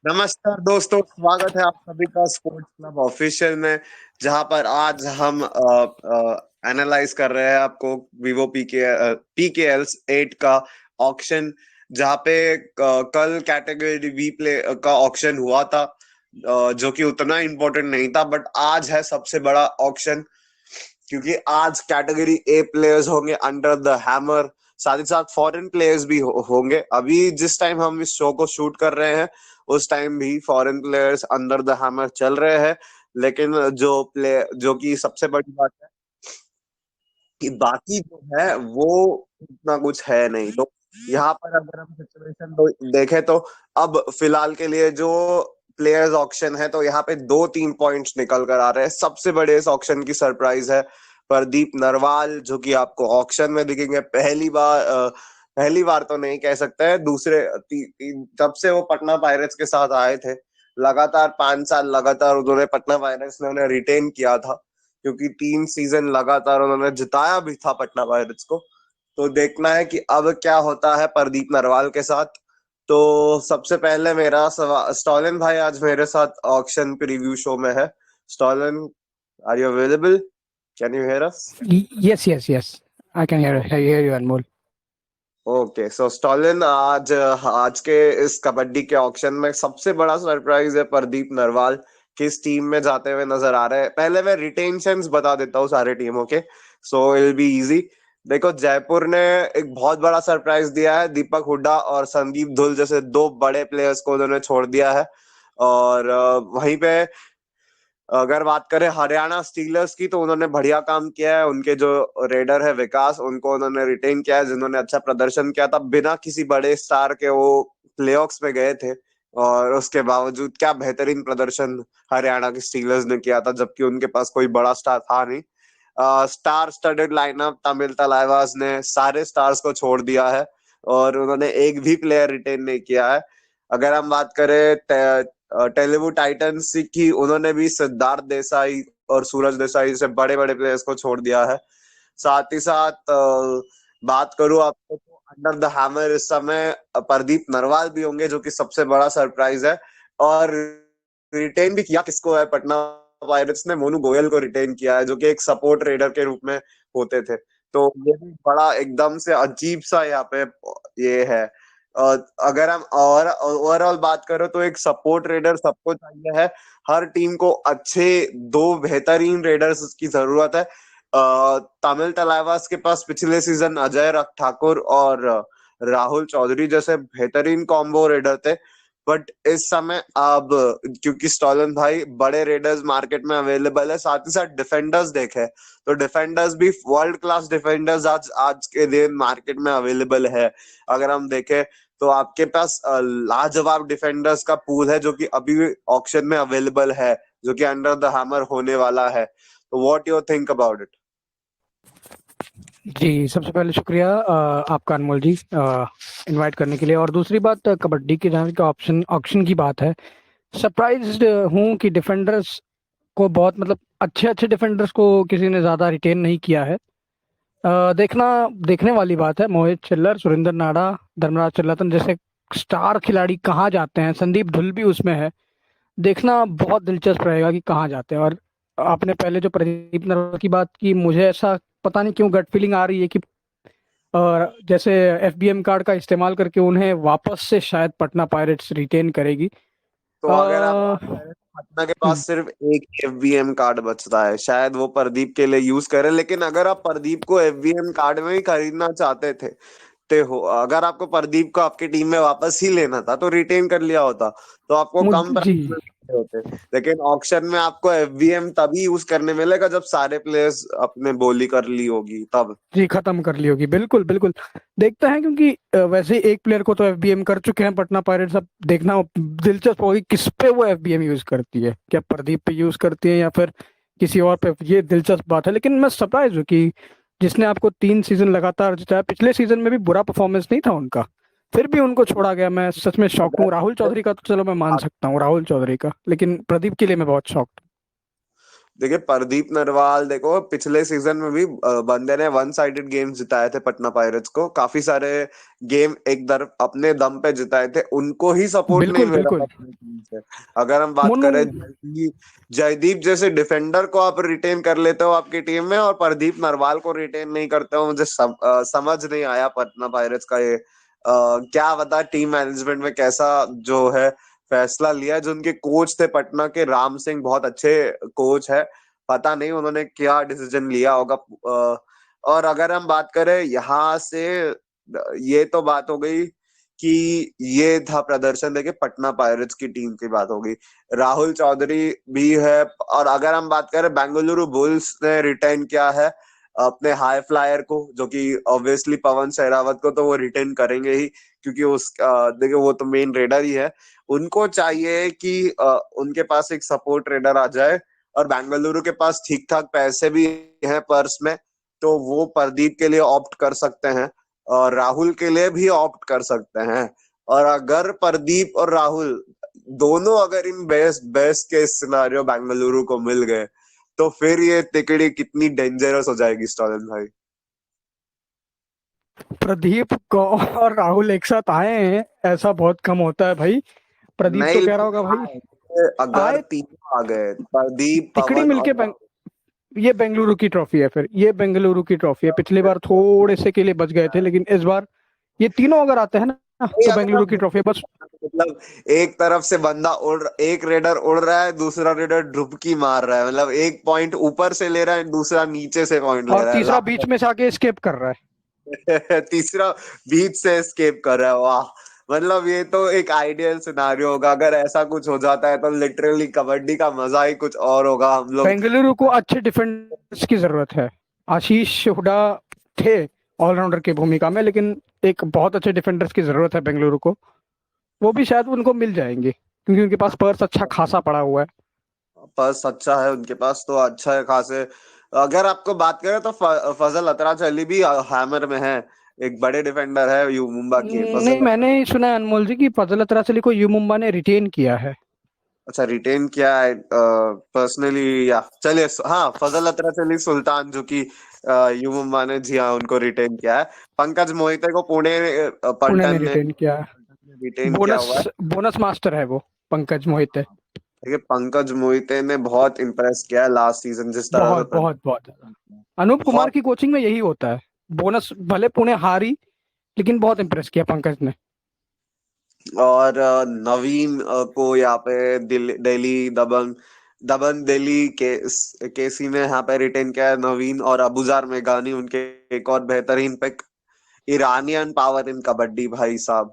नमस्कार दोस्तों, स्वागत है आप सभी का स्पोर्ट्स क्लब ऑफिशियल में। जहां पर आज हम एनालाइज कर रहे हैं आपको Vivo PKL 8 का ऑक्शन, जहां पे कल कैटेगरी वी प्ले का ऑक्शन हुआ था, जो कि उतना इम्पोर्टेंट नहीं था, बट आज है सबसे बड़ा ऑक्शन, क्योंकि आज कैटेगरी ए प्लेयर्स होंगे अंडर द हैमर। साथ ही साथ फॉरेन प्लेयर्स भी होंगे। अभी जिस टाइम हम इस शो को शूट कर रहे हैं उस टाइम भी foreign players under the hammer चल रहे हैं। लेकिन जो कि सबसे बड़ी बात है कि बाकी जो है वो इतना कुछ है नहीं। तो यहाँ पर अगर हम सिचुएशन देखें तो अब फिलहाल के लिए जो प्लेयर्स ऑक्शन है, तो यहाँ पे 2-3 पॉइंट्स निकल कर आ रहे हैं। सबसे बड़े इस ऑक्शन की सरप्राइज है प्रदीप नरवाल, जो कि आपको ऑक्शन में दिखेंगे पहली बार तो नहीं कह सकते हैं, जब से वो पटना पायरेट्स के साथ आए थे, लगातार 5 साल लगातार उन्होंने पटना पायरेट्स ने उन्हें रिटेन किया था, क्योंकि 3 सीजन लगातार उन्होंने जिताया भी था पटना पायरेट्स को। तो देखना है कि अब क्या होता है प्रदीप नरवाल के साथ। तो सबसे पहले मेरा सवाल, स्टॉलिन भाई आज मेरे साथ ऑक्शन प्रीव्यू शो में है। Stalin, are you available? Can you hear us? Yes, yes, yes. I can hear you, Anmol. Okay, so Stalin, आज आज के इस कबड्डी के ऑक्शन में सबसे बड़ा सरप्राइज है प्रदीप नरवाल किस टीम में जाते हुए नजर आ रहे हैं। पहले मैं रिटेंशंस बता देता हूँ सारे टीमों के, सो इट बी इजी। देखो, जयपुर ने एक बहुत बड़ा सरप्राइज दिया है, दीपक हुड्डा और संदीप धुल जैसे दो बड़े प्लेयर्स को उन्होंने छोड़ दिया है। और वहीं पे अगर बात करें हरियाणा स्टीलर्स की, तो उन्होंने बढ़िया काम किया है। उनके जो रेडर है विकास, उनको उन्होंने रिटेन किया है, जिन्होंने अच्छा प्रदर्शन किया था। बिना किसी बड़े स्टार के वो प्लेऑफ्स में गए थे, और उसके बावजूद क्या बेहतरीन प्रदर्शन हरियाणा के स्टीलर्स ने किया था, जबकि उनके पास कोई बड़ा स्टार था नहीं। स्टार स्टडेड लाइनअप, तमिल तलाइवास ने सारे स्टार्स को छोड़ दिया है, और उन्होंने एक भी प्लेयर रिटेन नहीं किया है। अगर हम बात करें तेलुगु टाइटंस की, उन्होंने भी सिद्धार्थ देसाई और सूरज देसाई से बड़े बड़े प्लेयर्स को छोड़ दिया है। साथ ही साथ बात करूं आपको, तो अंडर द हैमर इस समय प्रदीप नरवाल भी होंगे, जो कि सबसे बड़ा सरप्राइज है। और रिटेन भी किया किसको है पटना पायरेट्स ने? मोनू गोयल को रिटेन किया है, जो कि एक सपोर्ट रेडर के रूप में होते थे। तो ये भी बड़ा एकदम से अजीब सा यहाँ पे ये है। अगर हम और ओवरऑल बात करो तो एक सपोर्ट रेडर सबको चाहिए है। हर टीम को अच्छे दो बेहतरीन रेडर्स की जरूरत है। तमिल तलाइवास के पास पिछले सीजन अजय ठाकुर और राहुल चौधरी जैसे बेहतरीन कॉम्बो रेडर थे। बट इस समय अब, क्योंकि स्टॉलन भाई बड़े रेडर्स मार्केट में अवेलेबल है, साथ ही साथ डिफेंडर्स देखे तो डिफेंडर्स भी वर्ल्ड क्लास डिफेंडर्स आज आज के दिन मार्केट में अवेलेबल है। अगर हम देखें तो आपके पास लाजवाब डिफेंडर्स का पूल है, जो कि अभी ऑक्शन में अवेलेबल है, जो कि अंडर द हैमर होने वाला है। तो what you think about it? जी, सबसे पहले शुक्रिया आपका अनमोल जी, इनवाइट करने के लिए। और दूसरी बात, कबड्डी की जहाँ की ऑप्शन ऑक्शन की बात है, सरप्राइज्ड हूँ कि डिफेंडर्स को बहुत मतलब अच्छे अच्छे डिफेंडर्स को किसी ने ज़्यादा रिटेन नहीं किया है। देखने वाली बात है। मोहित चिल्लर, सुरेंद्र नाडा, धर्मराज चिल्लातन जैसे स्टार खिलाड़ी कहाँ जाते हैं। संदीप धुल भी उसमें है। देखना बहुत दिलचस्प रहेगा कि कहाँ जाते हैं। और आपने पहले जो प्रदीप नरवाल की बात की, मुझे ऐसा पता नहीं क्यों गट फीलिंग आ रही है कि जैसे एफबीएम कार्ड का इस्तेमाल करके उन्हें वापस से शायद पटना पायरेट्स रिटेन करेगी। तो अगर आप बात करें तो पटना के पास सिर्फ एक एफबीएम कार्ड बचता है, शायद वो प्रदीप के लिए यूज करें। लेकिन अगर आप प्रदीप को एफबीएम कार्ड में ही खरीदना चाहते थे, ते हो अगर आपको प्रदीप को आपकी टीम में वापस ही लेना था, तो रिटेन कर लिया होता, तो आपको कम जी प्राइस में मिलते होते। लेकिन ऑक्शन में आपको एफबीएम तभी यूज करने मिलेगा जब सारे प्लेयर्स अपने बोली कर ली होगी तब। जी, खत्म कर ली होगी। बिल्कुल बिल्कुल। देखते हैं, क्योंकि वैसे ही एक प्लेयर को तो एफबीएम कर चुके हैं पटना पायरेट्स। अब देखना दिलचस्प होगी किस पे वो एफबीएम यूज करती है, क्या प्रदीप पे यूज करती है या फिर किसी और पे। ये दिलचस्प बात है। लेकिन मैं सरप्राइज हूँ कि जिसने आपको 3 सीजन लगातार जिताया, पिछले सीजन में भी बुरा परफॉर्मेंस नहीं था उनका, फिर भी उनको छोड़ा गया। मैं सच में शॉक हूँ। राहुल चौधरी का तो चलो मैं मान सकता हूँ, राहुल चौधरी का, लेकिन प्रदीप के लिए मैं बहुत शॉक। देखिए प्रदीप नरवाल, देखो पिछले सीजन में भी बंदे ने वन साइडेड गेम जिताए थे पटना पायरेट्स को, काफी सारे गेम एक दर अपने दम पे जिताए थे, उनको ही सपोर्ट नहीं बिल्कुल मिल रहा बिल्कुल। अपनी टीम से। अगर हम बात मोनू। करें जयदीप जैसे डिफेंडर को आप रिटेन कर लेते हो आपकी टीम में, और प्रदीप नरवाल को रिटेन नहीं करते हो, मुझे समझ नहीं आया पटना पायरेट्स का ये क्या बता टीम मैनेजमेंट में कैसा जो है फैसला लिया। जो उनके कोच थे पटना के राम सिंह, बहुत अच्छे कोच है, पता नहीं उन्होंने क्या डिसीजन लिया होगा। और अगर हम बात करें यहाँ से, ये तो बात हो गई कि ये था प्रदर्शन देखे पटना पायरेट्स की टीम की बात होगी। राहुल चौधरी भी है। और अगर हम बात करें बेंगलुरु बुल्स ने रिटेन किया है अपने हाई फ्लायर को, जो कि ऑब्वियसली पवन सहरावत को तो वो रिटेन करेंगे ही, क्योंकि देखिए वो तो मेन रेडर ही है। उनको चाहिए कि उनके पास एक सपोर्ट रेडर आ जाए, और बेंगलुरु के पास ठीक ठाक पैसे भी हैं पर्स में, तो वो प्रदीप के लिए ऑप्ट कर सकते हैं और राहुल के लिए भी ऑप्ट कर सकते हैं। और अगर प्रदीप और राहुल दोनों अगर इन बेस्ट बेस्ट के सिनारियो बेंगलुरु को मिल गए, तो फिर ये तिकड़ी कितनी डेंजरस हो जाएगी स्टॉलन भाई। प्रदीप को और राहुल एक साथ आए हैं, ऐसा बहुत कम होता है भाई। प्रदीप नहीं तो कह रहा लेकिन होगा भाई अगर आए तीनों आ गए, प्रदीप, तिकड़ी पवन मिलके और ये बेंगलुरु की ट्रॉफी है, फिर ये बेंगलुरु की ट्रॉफी है। पिछली बार थोड़े से के लिए बच गए थे, लेकिन इस बार ये तीनों अगर आते हैं ना नहीं, तो अगर बेंगलुरु हम की ट्रॉफी है बस। मतलब एक तरफ से बंदा एक रेडर उड़ रहा है, दूसरा रेडर डुबकी मार रहा है, मतलब एक पॉइंट ऊपर से ले रहा है, दूसरा नीचे से पॉइंट ले और रहा है तीसरा बीच में से आके स्केप कर रहा है। तीसरा बीच से एस्केप कर रहा है, वाह। मतलब ये तो एक आइडियल सिनारियो होगा, अगर ऐसा कुछ हो जाता है तो लिटरली कबड्डी का मजा ही कुछ और होगा। हम लोग बेंगलुरु को अच्छे डिफेंडर्स की जरूरत है। आशीष हुडा थे ऑलराउंडर की भूमिका में, लेकिन एक बहुत अच्छे डिफेंडर्स की जरूरत है बेंगलुरु को। वो भी शायद उनको मिल जाएंगे, क्योंकि उनके पास पर्स अच्छा खासा पड़ा हुआ है। पर्स अच्छा है उनके पास, तो अच्छा है खासे। अगर आपको बात करें तो फजल अतराज अली भी हैमर में है, एक बड़े डिफेंडर है यू मुंबा के नहीं, फजल। मैंने सुना है अनमोल जी की फजल अतरासली को यू मुंबा ने रिटेन किया है। अच्छा, रिटेन किया है पर्सनली, या चलिए हाँ, फजल अतराज सुल्तान जो कि यू मुंबा ने, जी हाँ, उनको रिटेन किया है। पंकज मोहिते को पुणे पुणे ने पल्टन ने रिटेन किया है। रिटेन किया बोनस हुआ है। बोनस मास्टर है वो, पंकज मोहिते। देखिए पंकज मोहिते ने बहुत इम्प्रेस किया है लास्ट सीजन, जिस तरह से बहुत बहुत बहुत ज्यादा। अनूप कुमार बहुत। की कोचिंग में यही होता है। बोनस भले पुणे हारी, लेकिन बहुत इम्प्रेस किया पंकज ने। और नवीन को यहाँ पे दिल्ली दबंग दबंग दिल्ली केसी ने यहाँ पे रिटेन किया है नवीन, और अबुजार मेघानी उनके एक और बेहतरीन pick. Iranian power in kabaddi भाई साहब।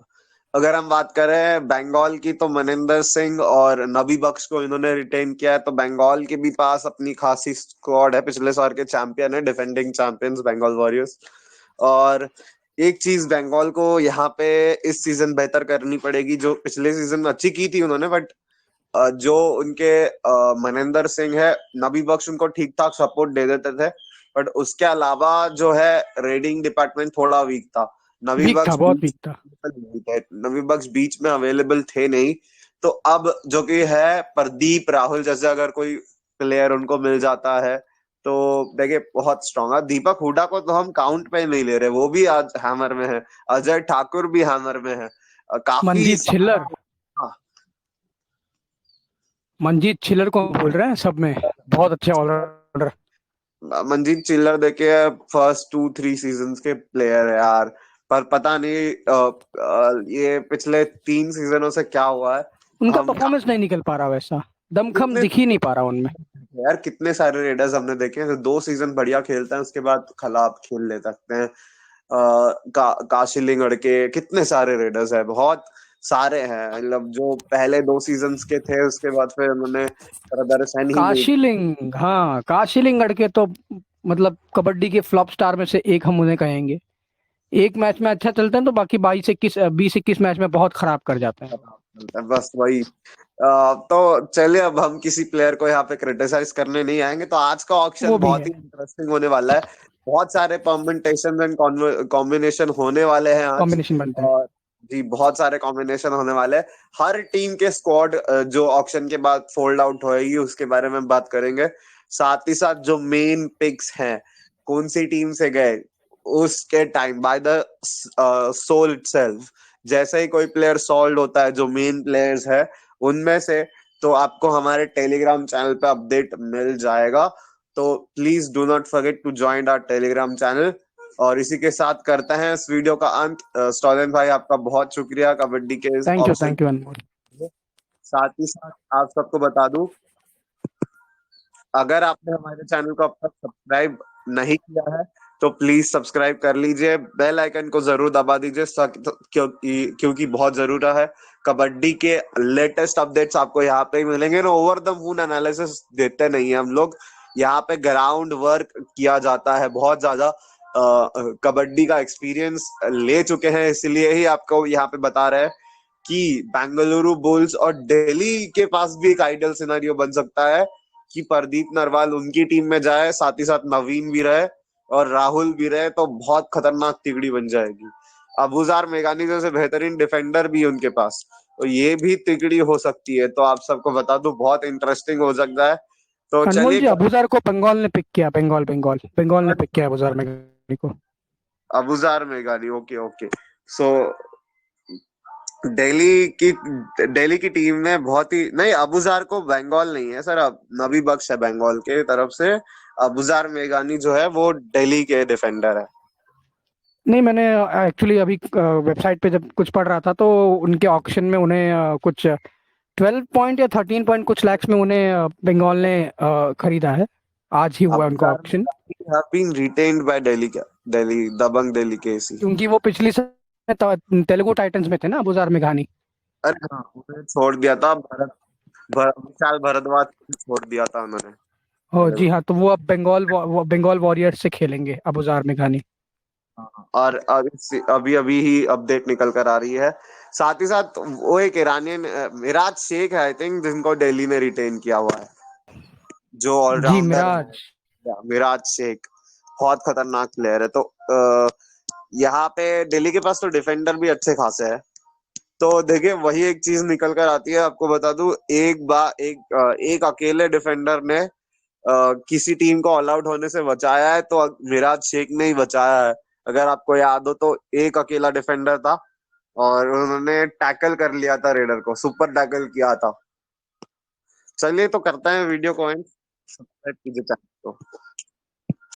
अगर हम बात करें बंगाल की, तो मनिंदर सिंह और नबी बख्श को इन्होंने रिटेन किया है, तो बंगाल के भी पास अपनी खासी स्क्वाड है, पिछले साल के चैंपियन है, डिफेंडिंग चैंपियंस बंगाल वॉरियर्स। और एक चीज बंगाल को यहाँ पे इस सीजन बेहतर करनी पड़ेगी, जो पिछले सीजन अच्छी की थी उन्होंने, बट जो उनके मनिंदर सिंह है, नबी बख्श उनको ठीक ठाक सपोर्ट दे देते थे, बट उसके अलावा जो है रेडिंग डिपार्टमेंट थोड़ा वीक था। नबी वीक था, बख्श बहुत बीच वीक था। नबी बख्श बीच में अवेलेबल थे नहीं। तो अब जो कि है प्रदीप राहुल जैसे अगर कोई प्लेयर उनको मिल जाता है, तो देखिए बहुत स्ट्रांग है। दीपक हुडा को तो हम काउंट पे नहीं ले रहे, वो भी आज हैमर में है। अजय ठाकुर भी हैमर में है। काफी मनजीत छिल्लर। मनजीत छिल्लर को बोल रहे हैं सब में, बहुत अच्छे ऑलराउंडर। मनजीत चिल्लर देखे फर्स्ट 2-3 सीजन के प्लेयर है यार, पर पता नहीं ये पिछले 3 सीजनों से क्या हुआ है। उनका हम परफॉर्मेंस नहीं निकल पा रहा वैसा, दमखम कितने दिख ही नहीं पा रहा उनमें। यार कितने सारे रेडर्स हमने देखे हैं, 2 सीजन बढ़िया खेलते हैं, उसके बाद खराब खेल ले सकते हैं। काशिलिंग अड़के, कितने सारे रेडर्स है, बहुत सारे हैं, मतलब जो पहले 2 सीजन्स के थे, उसके बाद फिर उन्होंने प्रदर्शन ही नहीं। काशीलिंग, हाँ काशीलिंग अड़के तो मतलब कबड्डी के फ्लॉप स्टार में से एक हम उन्हें कहेंगे। एक मैच में अच्छा चलते हैं तो बाकी 20-21 मैच में बहुत खराब कर जाते हैं। बस वही। तो चलिए, अब हम किसी प्लेयर को यहाँ पे क्रिटिसाइज करने नहीं आएंगे, तो आज का वो ऑक्शन भी बहुत है। ही इंटरेस्टिंग होने वाला है। बहुत सारे परम्यूटेशन एंड कॉम्बिनेशन होने वाले हैं आज। कॉम्बिनेशन बनते हैं। और जी बहुत सारे कॉम्बिनेशन होने वाले हैं। हर टीम के स्क्वाड जो ऑक्शन के बाद फोल्ड आउट होएगी उसके बारे में बात करेंगे। साथ ही साथ जो मेन पिक्स हैं कौन सी टीम से गए उसके time by the soul itself, जैसे ही कोई प्लेयर सॉल्व होता है जो मेन प्लेयर्स है उनमें से, तो आपको हमारे टेलीग्राम चैनल पे अपडेट मिल जाएगा। तो please do not forget to join our Telegram channel. और इसी के साथ करते हैं इस वीडियो का अंत। स्टॉलन भाई आपका बहुत शुक्रिया कबड्डी के इस ऑक्शन। थैंक यू अनमोल। साथ ही साथ आप सबको बता दूं, अगर आपने हमारे चैनल को अब तक सब्सक्राइब नहीं किया है तो प्लीज सब्सक्राइब कर लीजिए, बेल आइकन को जरूर दबा दीजिए क्योंकि बहुत जरूरी है। कबड्डी के लेटेस्ट अपडेट्स आपको यहाँ पे ही मिलेंगे ना, ओवर द मून एनालिसिस देते नहीं है हम लोग, यहाँ पे ग्राउंड वर्क किया जाता है बहुत ज्यादा। कबड्डी का एक्सपीरियंस ले चुके हैं इसलिए ही आपको यहाँ पे बता रहे हैं कि बेंगलुरु बुल्स और दिल्ली के पास भी एक आइडियल सिनेरियो बन सकता है कि प्रदीप नरवाल उनकी टीम में जाए, साथ ही साथ नवीन भी रहे और राहुल भी रहे, तो बहुत खतरनाक तिगड़ी बन जाएगी। अबूजार मेघानी जैसे बेहतरीन डिफेंडर भी उनके पास, तो ये भी तिगड़ी हो सकती है। तो आप सबको बता दूं बहुत इंटरेस्टिंग हो सकता है। तो अनमोल चलिए जी, अबूजार को बंगाल ने पिक किया, बंगाल ने पिक किया अबूजार मेघानी को। अबूजार मेघानी, ओके ओके। सो दिल्ली की दिल्ली की टीम ने बहुत ही नहीं, अबूजार को बंगाल नहीं है सर, अब नबी बख्श है बंगाल के तरफ से। अबूजार मेघानी जो है वो दिल्ली के डिफेंडर है। नहीं, मैंने एक्चुअली अभी वेबसाइट पे जब कुछ पढ़ रहा था तो उनके ऑक्शन में उन्हें कुछ 12 पॉइंट या 13 पॉइंट कुछ लैक्स में उन्हें बंगाल ने खरीदा है। आज ही हुआ उनका Abuzar auction, have been retained by Delhi का, दिल्ली दबंग दिल्ली के सी। क्योंकि वो पिछली समय तेलुगु टाइटंस में थे ना, अबूजार मेघानी। अरे हाँ, उन्हें छोड़ दिया था विशाल भारद्वाज को छोड़ दिया था उन्होंने। ओ अरे जी हाँ, तो वो अब बंगाल वॉरियर्स से खेलेंगे अबूजार मेघानी। हाँ। और अभी अभी ही अपडेट निकल कर आ रही है। साथ ही साथ वो एक ईरानियन मिराज शेख है आई थिंक, जिनको दिल्ली ने रिटेन किया हुआ है, जो जी, ऑलराउंडर है। मिराज। मिराज शेख बहुत खतरनाक प्लेयर है। तो यहाँ पे दिल्ली के पास तो डिफेंडर भी अच्छे खासे है। तो देखिए वही एक चीज निकल कर आती है, आपको बता दूं, एक अकेले डिफेंडर ने किसी टीम को ऑल आउट होने से बचाया है तो विराट शेख ने ही बचाया है। अगर आपको याद हो तो एक अकेला डिफेंडर था और उन्होंने टैकल कर लिया था रेडर को, सुपर टैकल किया था। चलिए तो करते हैं वीडियो को एंड, सब्सक्राइब कीजिए चैनल को।